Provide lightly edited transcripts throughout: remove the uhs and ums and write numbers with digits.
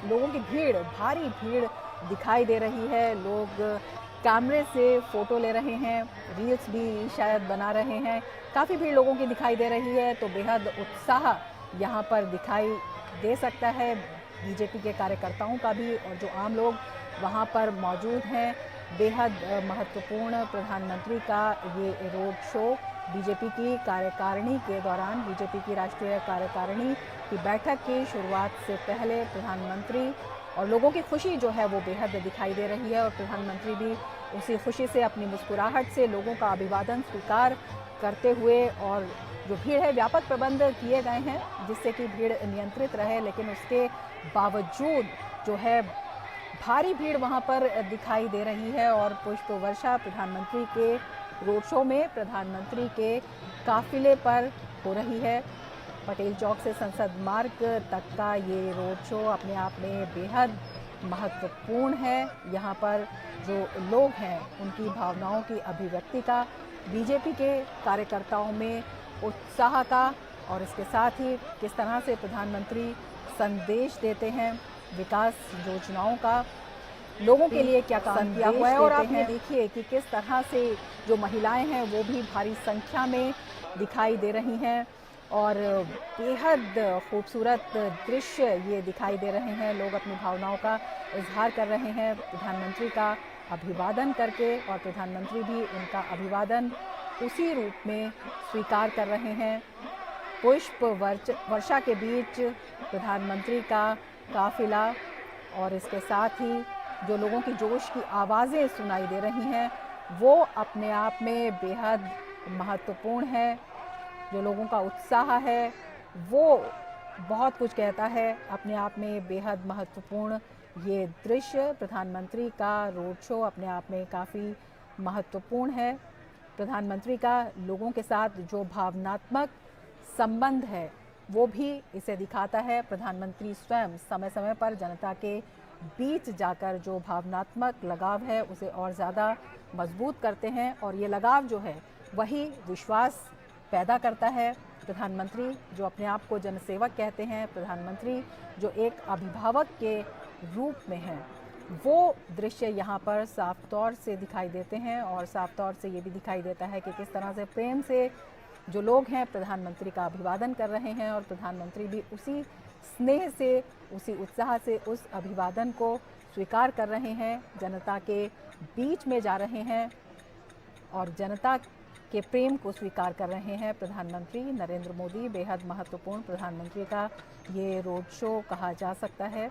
लोगों की भीड़, भारी भीड़ दिखाई दे रही है। लोग कैमरे से फ़ोटो ले रहे हैं, रील्स भी शायद बना रहे हैं। काफ़ी भीड़ लोगों की दिखाई दे रही है, तो बेहद उत्साह यहाँ पर दिखाई दे सकता है बीजेपी के कार्यकर्ताओं का भी, और जो आम लोग वहाँ पर मौजूद हैं। बेहद महत्वपूर्ण प्रधानमंत्री का ये रोड शो बीजेपी की कार्यकारिणी के दौरान, बीजेपी की राष्ट्रीय कार्यकारिणी की बैठक की शुरुआत से पहले प्रधानमंत्री और लोगों की खुशी जो है वो बेहद दिखाई दे रही है, और प्रधानमंत्री भी उसी खुशी से अपनी मुस्कुराहट से लोगों का अभिवादन स्वीकार करते हुए, और जो भीड़ है, व्यापक प्रबंध किए गए हैं जिससे कि भीड़ नियंत्रित रहे, लेकिन उसके बावजूद जो है भारी भीड़ वहां पर दिखाई दे रही है। और पुष्प वर्षा प्रधानमंत्री के रोड शो में प्रधानमंत्री के काफिले पर हो रही है। पटेल चौक से संसद मार्ग तक का ये रोड शो अपने आप में बेहद महत्वपूर्ण है। यहाँ पर जो लोग हैं उनकी भावनाओं की अभिव्यक्ति का, बीजेपी के कार्यकर्ताओं में उत्साह का, और इसके साथ ही किस तरह से प्रधानमंत्री संदेश देते हैं विकास योजनाओं का, लोगों के लिए क्या काम किया हुआ है। और आप ये देखिए कि किस तरह से जो महिलाएं हैं वो भी भारी संख्या में दिखाई दे रही हैं, और बेहद खूबसूरत दृश्य ये दिखाई दे रहे हैं। लोग अपनी भावनाओं का इजहार कर रहे हैं प्रधानमंत्री का अभिवादन करके, और प्रधानमंत्री भी उनका अभिवादन उसी रूप में स्वीकार कर रहे हैं। पुष्प वर्षा के बीच प्रधानमंत्री का काफिला, और इसके साथ ही जो लोगों की जोश की आवाज़ें सुनाई दे रही हैं वो अपने आप में बेहद महत्वपूर्ण है। जो लोगों का उत्साह है वो बहुत कुछ कहता है, अपने आप में बेहद महत्वपूर्ण ये दृश्य। प्रधानमंत्री का रोड शो अपने आप में काफ़ी महत्वपूर्ण है। प्रधानमंत्री का लोगों के साथ जो भावनात्मक संबंध है वो भी इसे दिखाता है। प्रधानमंत्री स्वयं समय समय पर जनता के बीच जाकर जो भावनात्मक लगाव है उसे और ज़्यादा मजबूत करते हैं, और ये लगाव जो है वही विश्वास पैदा करता है। प्रधानमंत्री जो अपने आप को जनसेवक कहते हैं, प्रधानमंत्री जो एक अभिभावक के रूप में हैं, वो दृश्य यहाँ पर साफ तौर से दिखाई देते हैं। और साफ तौर से ये भी दिखाई देता है कि किस तरह से प्रेम से जो लोग हैं प्रधानमंत्री का अभिवादन कर रहे हैं, और प्रधानमंत्री भी उसी स्नेह से, उसी उत्साह से उस अभिवादन को स्वीकार कर रहे हैं। जनता के बीच में जा रहे हैं और जनता के प्रेम को स्वीकार कर रहे हैं प्रधानमंत्री नरेंद्र मोदी। बेहद महत्वपूर्ण प्रधानमंत्री का ये रोड शो कहा जा सकता है।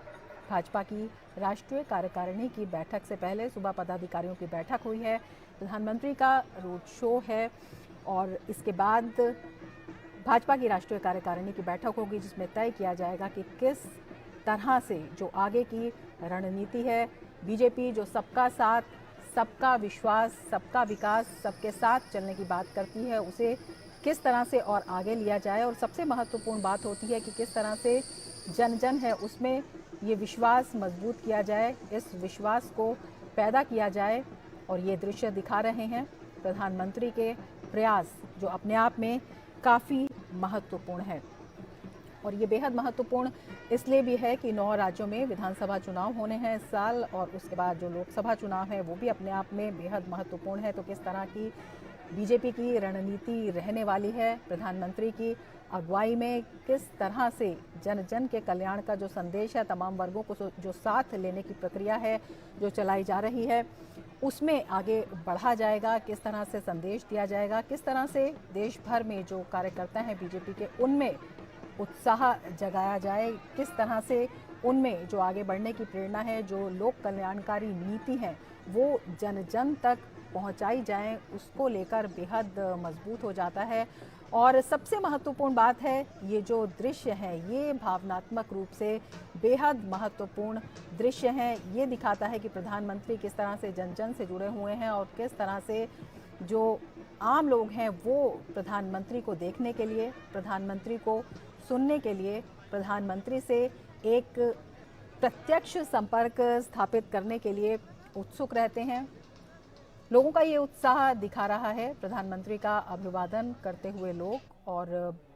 भाजपा की राष्ट्रीय कार्यकारिणी की बैठक से पहले सुबह पदाधिकारियों की बैठक हुई है, प्रधानमंत्री का रोड शो है, और इसके बाद भाजपा की राष्ट्रीय कार्यकारिणी की बैठक होगी जिसमें तय किया जाएगा कि किस तरह से जो आगे की रणनीति है, बीजेपी जो सबका साथ, सबका विश्वास, सबका विकास, सबके साथ चलने की बात करती है, उसे किस तरह से और आगे लिया जाए। और सबसे महत्वपूर्ण बात होती है कि किस तरह से जन जन है उसमें ये विश्वास मजबूत किया जाए, इस विश्वास को पैदा किया जाए। और ये दृश्य दिखा रहे हैं प्रधानमंत्री के प्रयास, जो अपने आप में काफ़ी महत्वपूर्ण है। और ये बेहद महत्वपूर्ण इसलिए भी है कि 9 राज्यों में विधानसभा चुनाव होने हैं इस साल, और उसके बाद जो लोकसभा चुनाव है वो भी अपने आप में बेहद महत्वपूर्ण है। तो किस तरह की बीजेपी की रणनीति रहने वाली है, प्रधानमंत्री की अगुवाई में किस तरह से जन जन के कल्याण का जो संदेश है, तमाम वर्गों को जो साथ लेने की प्रक्रिया है जो चलाई जा रही है, उसमें आगे बढ़ा जाएगा, किस तरह से संदेश दिया जाएगा, किस तरह से देश भर में जो कार्यकर्ता हैं बीजेपी के उनमें उत्साह जगाया जाए, किस तरह से उनमें जो आगे बढ़ने की प्रेरणा है, जो लोक कल्याणकारी नीति है वो जन जन तक पहुंचाई जाए, उसको लेकर बेहद मजबूत हो जाता है। और सबसे महत्वपूर्ण बात है ये जो दृश्य है ये भावनात्मक रूप से बेहद महत्वपूर्ण दृश्य हैं। ये दिखाता है कि प्रधानमंत्री किस तरह से जन जन से जुड़े हुए हैं, और किस तरह से जो आम लोग हैं वो प्रधानमंत्री को देखने के लिए, प्रधानमंत्री को सुनने के लिए, प्रधानमंत्री से एक प्रत्यक्ष संपर्क स्थापित करने के लिए उत्सुक रहते हैं। लोगों का ये उत्साह दिखा रहा है प्रधानमंत्री का अभिवादन करते हुए लोग, और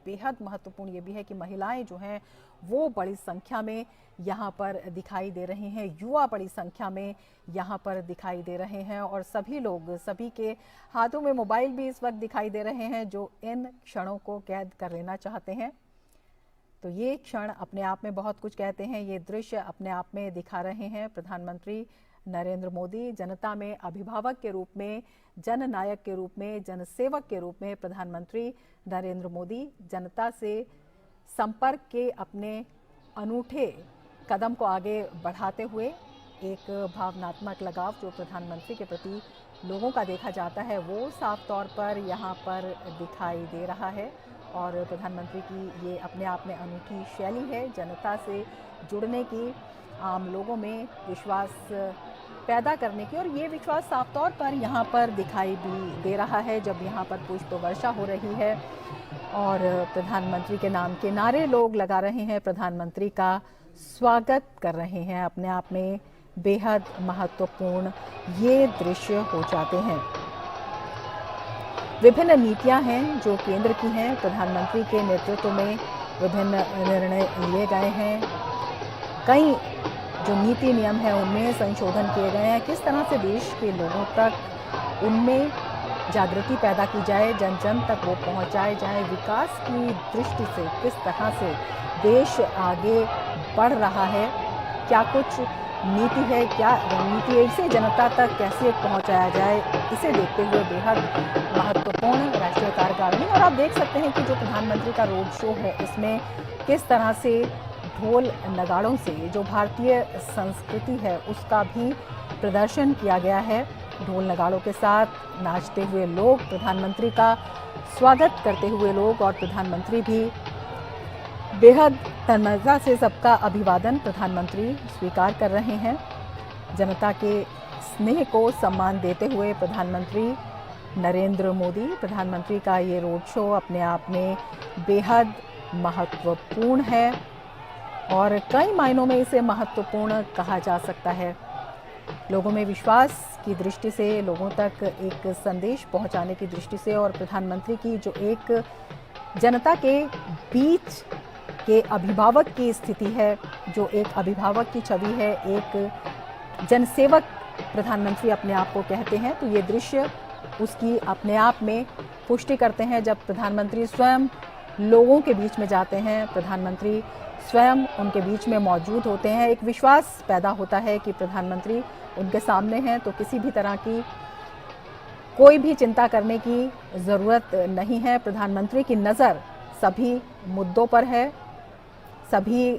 बेहद महत्वपूर्ण ये भी है कि महिलाएं जो हैं वो बड़ी संख्या में यहाँ पर दिखाई दे रही हैं, युवा बड़ी संख्या में यहाँ पर दिखाई दे रहे हैं और सभी लोग, सभी के हाथों में मोबाइल भी इस वक्त दिखाई दे रहे हैं जो इन क्षणों को कैद कर लेना चाहते हैं। तो ये क्षण अपने आप में बहुत कुछ कहते हैं, ये दृश्य अपने आप में दिखा रहे हैं प्रधानमंत्री नरेंद्र मोदी। जनता में अभिभावक के रूप में, जननायक के रूप में, जनसेवक के रूप में प्रधानमंत्री नरेंद्र मोदी जनता से संपर्क के अपने अनूठे कदम को आगे बढ़ाते हुए एक भावनात्मक लगाव जो प्रधानमंत्री के प्रति लोगों का देखा जाता है वो साफ तौर पर यहाँ पर दिखाई दे रहा है। और प्रधानमंत्री की ये अपने आप में अनूठी शैली है जनता से जुड़ने की, आम लोगों में विश्वास पैदा करने की, और ये विश्वास साफ तौर पर यहाँ पर दिखाई भी दे रहा है जब यहाँ पर पुष्प वर्षा हो रही है और प्रधानमंत्री के नाम के नारे लोग लगा रहे हैं, प्रधानमंत्री का स्वागत कर रहे हैं। अपने आप में बेहद महत्वपूर्ण ये दृश्य हो जाते हैं। विभिन्न नीतियां हैं जो केंद्र की हैं, प्रधानमंत्री के नेतृत्व में विभिन्न निर्णय लिए गए हैं, कई जो नीति नियम है उनमें संशोधन किए गए हैं। किस तरह से देश के लोगों तक उनमें जागृति पैदा की जाए, जन जन तक वो पहुंचाए जाए, विकास की दृष्टि से किस तरह से देश आगे बढ़ रहा है, क्या कुछ नीति है, क्या रणनीति है, इसे जनता तक कैसे पहुंचाया जाए, इसे देखते हुए बेहद महत्वपूर्ण राष्ट्रीय कार्यकारिणी। और आप देख सकते हैं कि जो प्रधानमंत्री का रोड शो है इसमें किस तरह से ढोल नगाड़ों से जो भारतीय संस्कृति है उसका भी प्रदर्शन किया गया है। ढोल नगाड़ों के साथ नाचते हुए लोग, प्रधानमंत्री का स्वागत करते हुए लोग, और प्रधानमंत्री भी बेहद तन्मयता से सबका अभिवादन प्रधानमंत्री स्वीकार कर रहे हैं। जनता के स्नेह को सम्मान देते हुए प्रधानमंत्री नरेंद्र मोदी, प्रधानमंत्री का ये रोड शो अपने आप में बेहद महत्वपूर्ण है और कई मायनों में इसे महत्वपूर्ण कहा जा सकता है। लोगों में विश्वास की दृष्टि से, लोगों तक एक संदेश पहुंचाने की दृष्टि से, और प्रधानमंत्री की जो एक जनता के बीच के अभिभावक की स्थिति है, जो एक अभिभावक की छवि है, एक जनसेवक प्रधानमंत्री अपने आप को कहते हैं, तो ये दृश्य उसकी अपने आप में पुष्टि करते हैं। जब प्रधानमंत्री स्वयं लोगों के बीच में जाते हैं, प्रधानमंत्री स्वयं उनके बीच में मौजूद होते हैं, एक विश्वास पैदा होता है कि प्रधानमंत्री उनके सामने हैं, तो किसी भी तरह की कोई भी चिंता करने की ज़रूरत नहीं है। प्रधानमंत्री की नज़र सभी मुद्दों पर है, सभी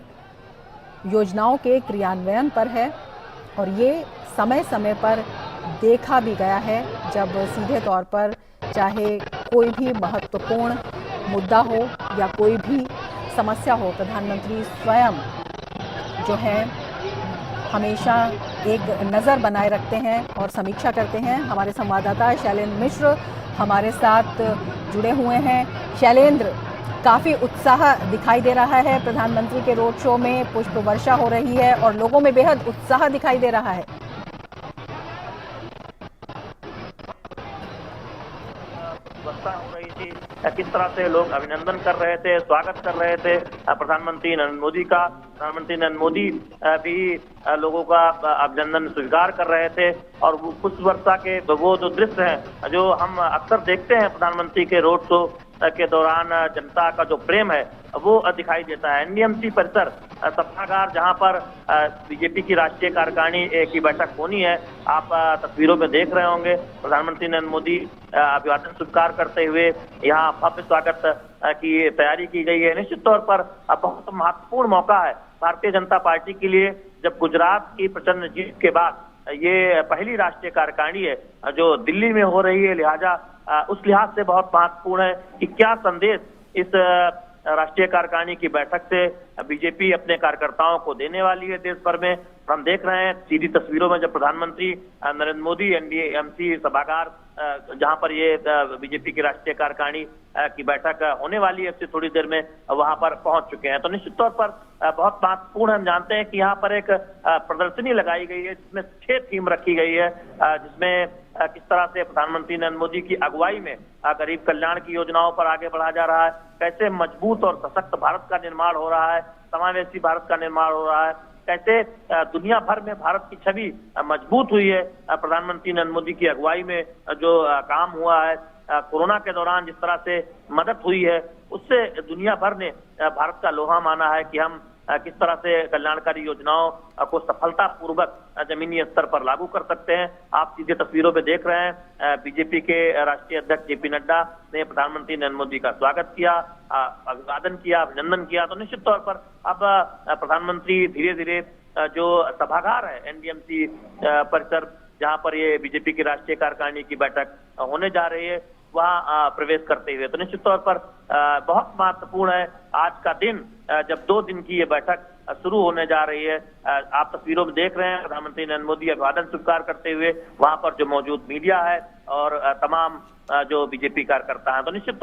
योजनाओं के क्रियान्वयन पर है, और ये समय समय पर देखा भी गया है जब सीधे तौर पर चाहे कोई भी महत्वपूर्ण मुद्दा हो या कोई भी समस्या हो, प्रधानमंत्री स्वयं जो है हमेशा एक नज़र बनाए रखते हैं और समीक्षा करते हैं। हमारे संवाददाता शैलेंद्र मिश्र हमारे साथ जुड़े हुए हैं। शैलेंद्र, काफ़ी उत्साह दिखाई दे रहा है प्रधानमंत्री के रोड शो में, पुष्प वर्षा हो रही है और लोगों में बेहद उत्साह दिखाई दे रहा है। वर्षा हो रही थी, किस तरह से लोग अभिनंदन कर रहे थे, स्वागत कर रहे थे प्रधानमंत्री नरेंद्र मोदी का। प्रधानमंत्री नरेंद्र मोदी भी लोगों का अभिनंदन स्वीकार कर रहे थे और वो पुष्प वर्षा के वो जो दृश्य हैं जो हम अक्सर देखते हैं प्रधानमंत्री के रोड शो के दौरान, जनता का जो प्रेम है वो दिखाई देता है। एनडीएमसी परिसर सभागार जहां पर बीजेपी की राष्ट्रीय कार्यकारिणी की बैठक होनी है, आप तस्वीरों में देख रहे होंगे। प्रधानमंत्री नरेंद्र मोदी अभिवादन स्वीकार करते हुए यहाँ भव्य स्वागत की तैयारी की गई है। निश्चित तौर पर बहुत महत्वपूर्ण मौका है भारतीय जनता पार्टी के लिए, जब गुजरात की प्रचंड जीत के बाद ये पहली राष्ट्रीय कार्यकारिणी है जो दिल्ली में हो रही है। लिहाजा उस लिहाज से बहुत महत्वपूर्ण है कि क्या संदेश इस राष्ट्रीय कार्यकारिणी की बैठक से बीजेपी अपने कार्यकर्ताओं को देने वाली है देश भर में। हम देख रहे हैं सीधी तस्वीरों में जब प्रधानमंत्री नरेंद्र मोदी एनडीएमसी सभागार जहां पर ये बीजेपी की राष्ट्रीय कार्यकारिणी की बैठक होने वाली है, इससे थोड़ी देर में वहां पर पहुंच चुके हैं। तो निश्चित तौर पर बहुत महत्वपूर्ण है। हम जानते हैं कि यहाँ पर एक प्रदर्शनी लगाई गई है जिसमें 6 थीम रखी गई है, जिसमें किस तरह से प्रधानमंत्री नरेंद्र मोदी की अगुवाई में गरीब कल्याण की योजनाओं पर आगे बढ़ा जा रहा है, कैसे मजबूत और सशक्त भारत का निर्माण हो रहा है, समावेशी भारत का निर्माण हो रहा है, कैसे दुनिया भर में भारत की छवि मजबूत हुई है प्रधानमंत्री नरेंद्र मोदी की अगुवाई में जो काम हुआ है। कोरोना के दौरान जिस तरह से मदद हुई है उससे दुनिया भर ने भारत का लोहा माना है कि हम किस तरह से कल्याणकारी योजनाओं को सफलतापूर्वक जमीनी स्तर पर लागू कर सकते हैं। आप सीधे तस्वीरों में देख रहे हैं बीजेपी के राष्ट्रीय अध्यक्ष जेपी नड्डा ने प्रधानमंत्री नरेंद्र मोदी का स्वागत किया, अभिवादन किया, अभिनंदन किया। तो निश्चित तौर पर अब प्रधानमंत्री धीरे धीरे जो सभागार है एनडीएमसी परिसर जहां पर ये बीजेपी की राष्ट्रीय कार्यकारिणी की बैठक होने जा रही है वहां प्रवेश करते हुए। तो निश्चित तौर पर बहुत महत्वपूर्ण है आज का दिन जब 2 दिन की ये बैठक शुरू होने जा रही है। आप तस्वीरों में देख रहे हैं प्रधानमंत्री नरेंद्र मोदी अभिवादन स्वीकार करते हुए, वहां पर जो मौजूद मीडिया है और तमाम जो बीजेपी कार्यकर्ता हैं। तो निश्चित